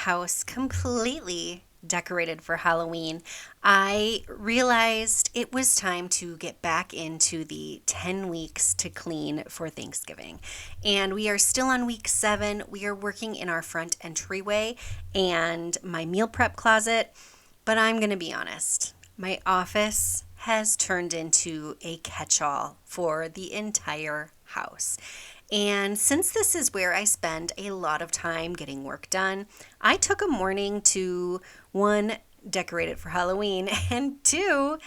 house completely decorated for Halloween, I realized it was time to get back into the 10 weeks to clean for Thanksgiving. And we are still on week 7. We are working in our front entryway and my meal prep closet. But I'm going to be honest, my office has turned into a catch-all for the entire house. And since this is where I spend a lot of time getting work done, I took a morning to, 1, decorate it for Halloween, and 2,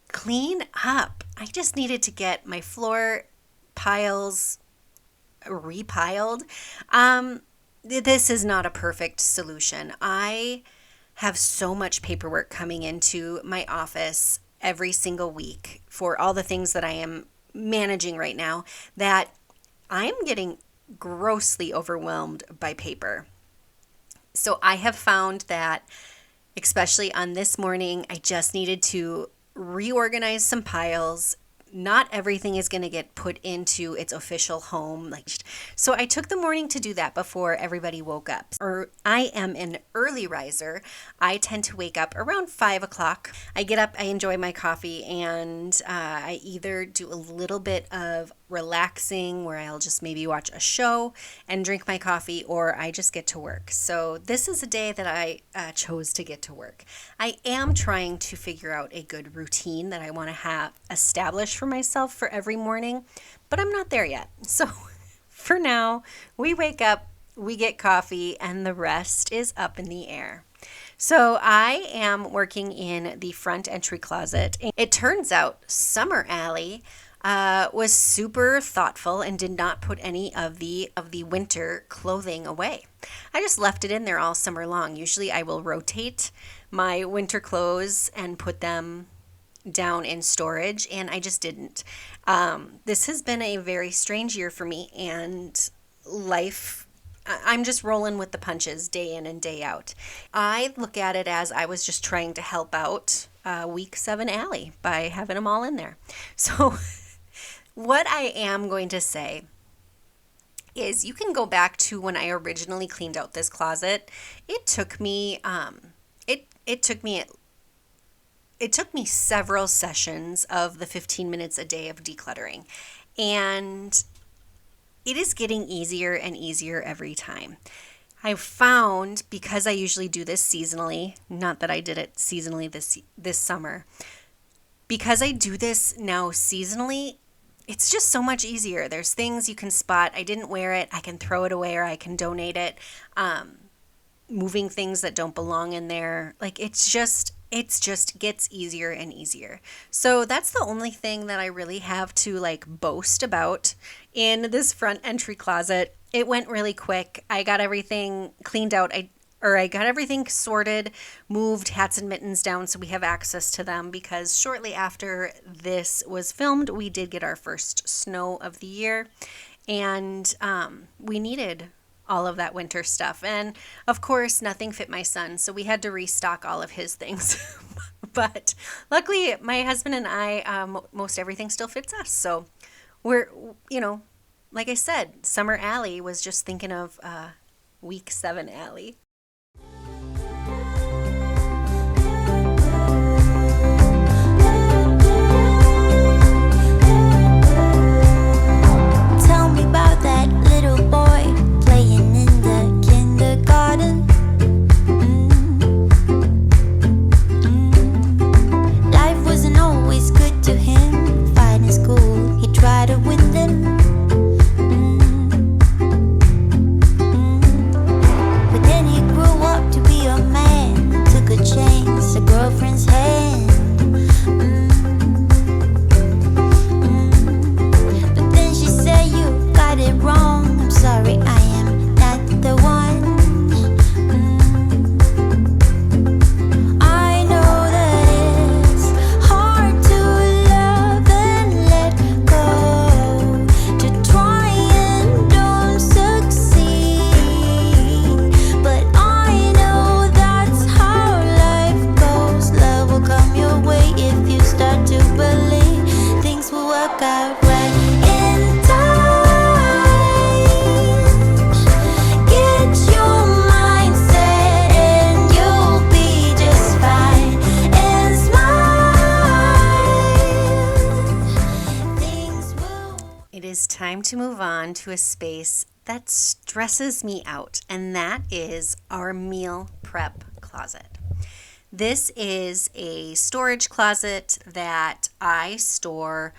clean up. I just needed to get my floor piles repiled. This is not a perfect solution. I have so much paperwork coming into my office every single week for all the things that I am managing right now that I'm getting grossly overwhelmed by paper. So I have found that, especially on this morning, I just needed to reorganize some piles. Not everything is going to get put into its official home. So I took the morning to do that before everybody woke up. Or I am an early riser. I tend to wake up around 5 o'clock. I get up, I enjoy my coffee, and I either do a little bit of relaxing where I'll just maybe watch a show and drink my coffee, or I just get to work. So this is a day that I chose to get to work. I am trying to figure out a good routine that I want to have established for myself for every morning, but I'm not there yet. So for now, we wake up, we get coffee, and the rest is up in the air. So I am working in the front entry closet. It turns out Summer Alley was super thoughtful and did not put any of the winter clothing away. I just left it in there all summer long. Usually I will rotate my winter clothes and put them down in storage, and I just didn't. This has been a very strange year for me, and I'm just rolling with the punches day in and day out. I look at it as I was just trying to help out week 7 Alley by having them all in there. So what I am going to say is you can go back to when I originally cleaned out this closet. It took me it took me several sessions of the 15 minutes a day of decluttering, and it is getting easier and easier every time. I've found, because I usually do this seasonally, not that I did it seasonally this summer, because I do this now seasonally, it's just so much easier. There's things you can spot. I didn't wear it. I can throw it away, or I can donate it. Moving things that don't belong in there. It just gets easier and easier. So that's the only thing that I really have to boast about in this front entry closet. It went really quick. I got everything cleaned out. I got everything sorted, moved hats and mittens down so we have access to them, because shortly after this was filmed, we did get our first snow of the year, and we needed all of that winter stuff. And of course, nothing fit my son, so we had to restock all of his things. But luckily, my husband and I, most everything still fits us. So we're, like I said, Summer Alley was just thinking of week 7 Alley. Tell me about that little boy playing in the kindergarten. Life wasn't always good to him. Fighting school, he tried to win them. But then he is time to move on to a space that stresses me out, and that is our meal prep closet. This is a storage closet that I store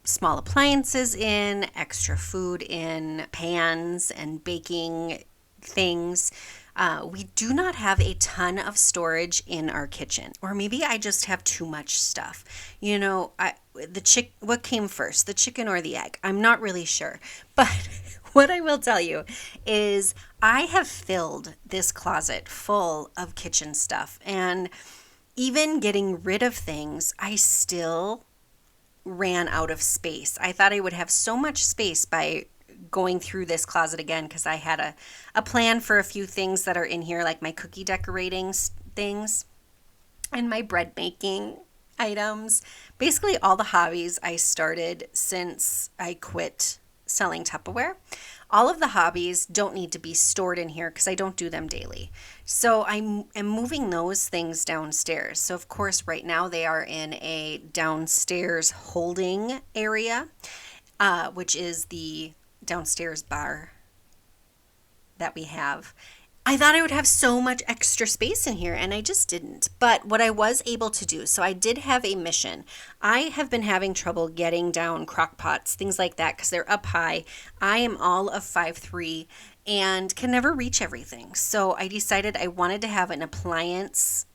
small appliances in, extra food in, pans and baking things. We do not have a ton of storage in our kitchen, or maybe I just have too much stuff. What came first, the chicken or the egg? I'm not really sure, but what I will tell you is I have filled this closet full of kitchen stuff, and even getting rid of things, I still ran out of space. I thought I would have so much space by going through this closet again because I had a plan for a few things that are in here, like my cookie decorating things and my bread making items. Basically, all the hobbies I started since I quit selling Tupperware. All of the hobbies don't need to be stored in here because I don't do them daily. So I am moving those things downstairs. So of course, right now they are in a downstairs holding area, which is the downstairs bar that we have. I thought I would have so much extra space in here, and I just didn't. But what I was able to do, so I did have a mission. I have been having trouble getting down crock pots, things like that, because they're up high. I am all of 5'3" and can never reach everything. So I decided I wanted to have an appliance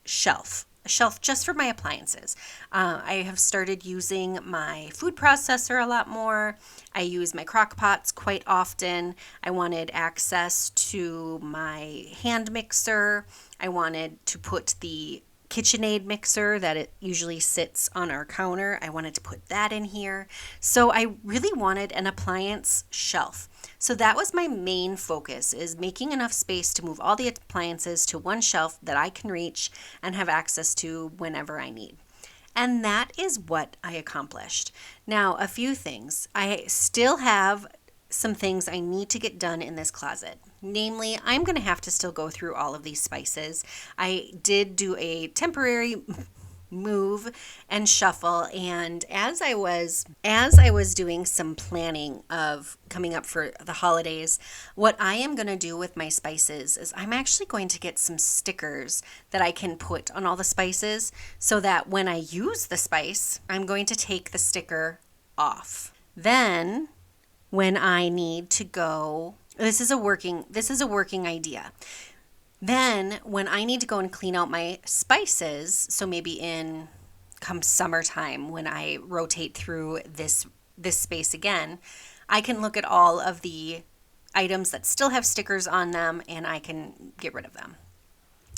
shelf. A shelf just for my appliances. I have started using my food processor a lot more. I use my crock pots quite often. I wanted access to my hand mixer. I wanted to put the KitchenAid mixer that it usually sits on our counter. I wanted to put that in here. So I really wanted an appliance shelf. So that was my main focus, is making enough space to move all the appliances to one shelf that I can reach and have access to whenever I need. And that is what I accomplished. Now, a few things. I still have some things I need to get done in this closet. Namely, I'm going to have to still go through all of these spices. I did do a temporary move and shuffle, and as I was doing some planning of coming up for the holidays, what I am going to do with my spices is I'm actually going to get some stickers that I can put on all the spices so that when I use the spice, I'm going to take the sticker off. Then when I need to go, this is a working idea. Then when I need to go and clean out my spices, so maybe in come summertime when I rotate through this space again, I can look at all of the items that still have stickers on them and I can get rid of them.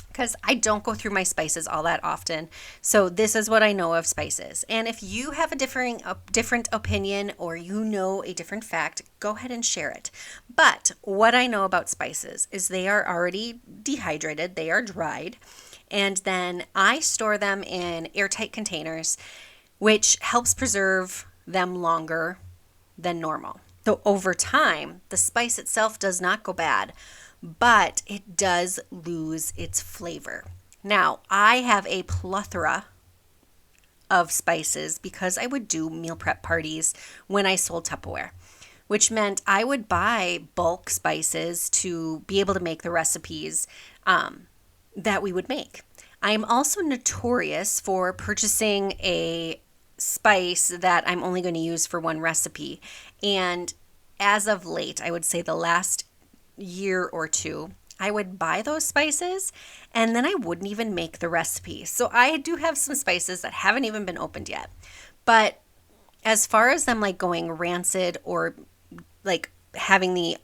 Because I don't go through my spices all that often. So this is what I know of spices. And if you have a different opinion or you know a different fact, go ahead and share it. But what I know about spices is they are already dehydrated, they are dried, and then I store them in airtight containers, which helps preserve them longer than normal. So over time, the spice itself does not go bad, but it does lose its flavor. Now, I have a plethora of spices because I would do meal prep parties when I sold Tupperware, which meant I would buy bulk spices to be able to make the recipes that we would make. I am also notorious for purchasing a spice that I'm only going to use for one recipe. And as of late, I would say the last year or two, I would buy those spices and then I wouldn't even make the recipe. So I do have some spices that haven't even been opened yet. But as far as them like going rancid or like having the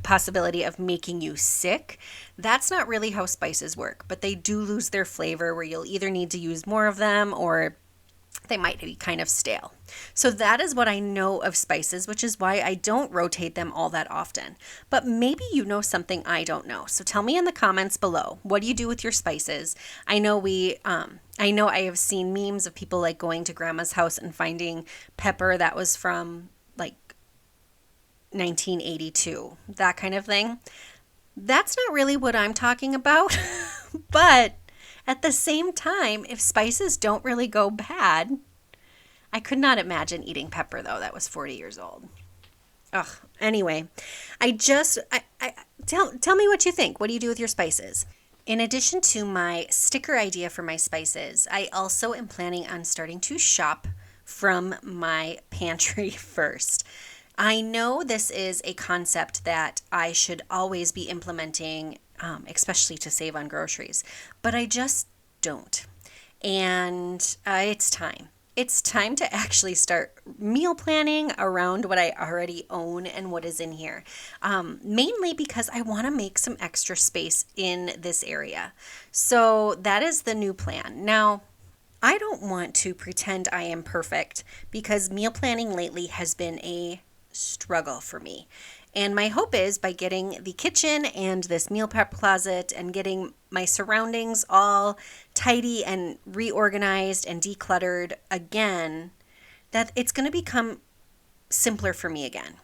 possibility of making you sick, that's not really how spices work. But they do lose their flavor where you'll either need to use more of them or they might be kind of stale. So that is what I know of spices, which is why I don't rotate them all that often. But maybe you know something I don't know. So tell me in the comments below, what do you do with your spices? I know I have seen memes of people like going to grandma's house and finding pepper that was from like 1982, that kind of thing. That's not really what I'm talking about, but at the same time, if spices don't really go bad, I could not imagine eating pepper though. That was 40 years old. Ugh. Anyway, tell me what you think. What do you do with your spices? In addition to my sticker idea for my spices, I also am planning on starting to shop from my pantry first. I know this is a concept that I should always be implementing, especially to save on groceries, but I just don't. And it's time. It's time to actually start meal planning around what I already own and what is in here. Mainly because I want to make some extra space in this area. So that is the new plan. Now, I don't want to pretend I am perfect because meal planning lately has been a struggle for me. And my hope is by getting the kitchen and this meal prep closet and getting my surroundings all tidy and reorganized and decluttered again, that it's going to become simpler for me again.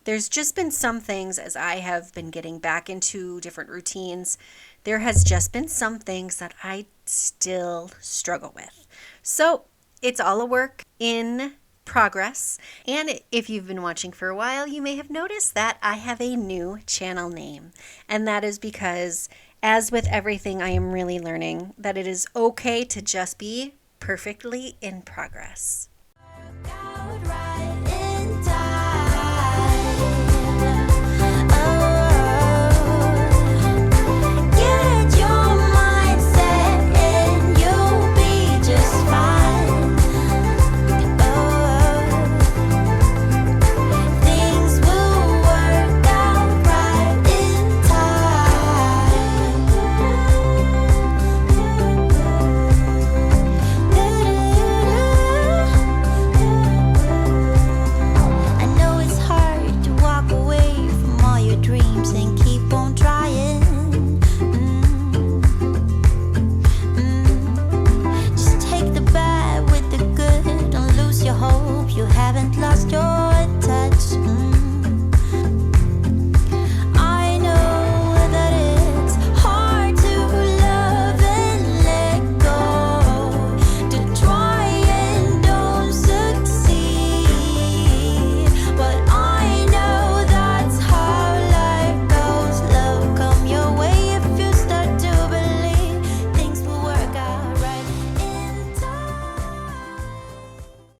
There's just been some things as I have been getting back into different routines. There has just been some things that I still struggle with. So it's all a work in progress. And if you've been watching for a while, you may have noticed that I have a new channel name. And that is because, as with everything, I am really learning that it is okay to just be perfectly in progress. Worked out right.